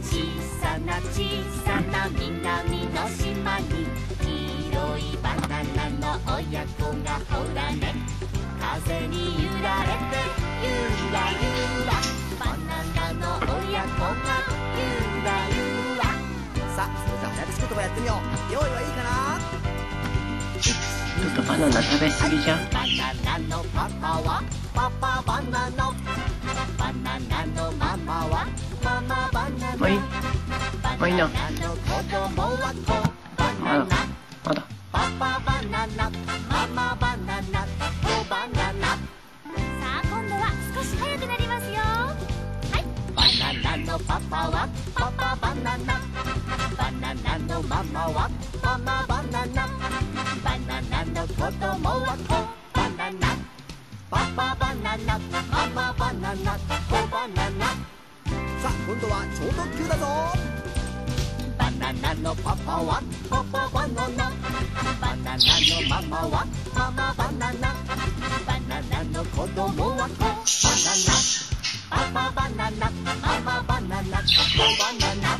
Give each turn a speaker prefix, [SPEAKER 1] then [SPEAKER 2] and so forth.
[SPEAKER 1] さな小さな南の島に黄色いバナナの親子がほらね風に揺られてゆらゆらバナナの親子がゆらゆらさあそれじゃあ早口言葉やってみよう用意はいいかな
[SPEAKER 2] ちょっとバナナ食べ過ぎじゃん。
[SPEAKER 1] バナナのパパはパパバナナバナナのママはママバナナ
[SPEAKER 2] もういいもういいな。
[SPEAKER 1] バナナの子供は子バナナ
[SPEAKER 2] まだ
[SPEAKER 1] パパバナナママバナナ子バナナさあ今度は少し速くなりますよ。はいバナナのパパはパパバナナバナナのママはママバナナバナナの子供は子バナナパパバナナママバナナ子バナナさあ今度は超特急だぞ。バナナのパパはパパバナナバナナのママはママバナナバナナの子供は子バナナパパバナナママバナナ子バナナ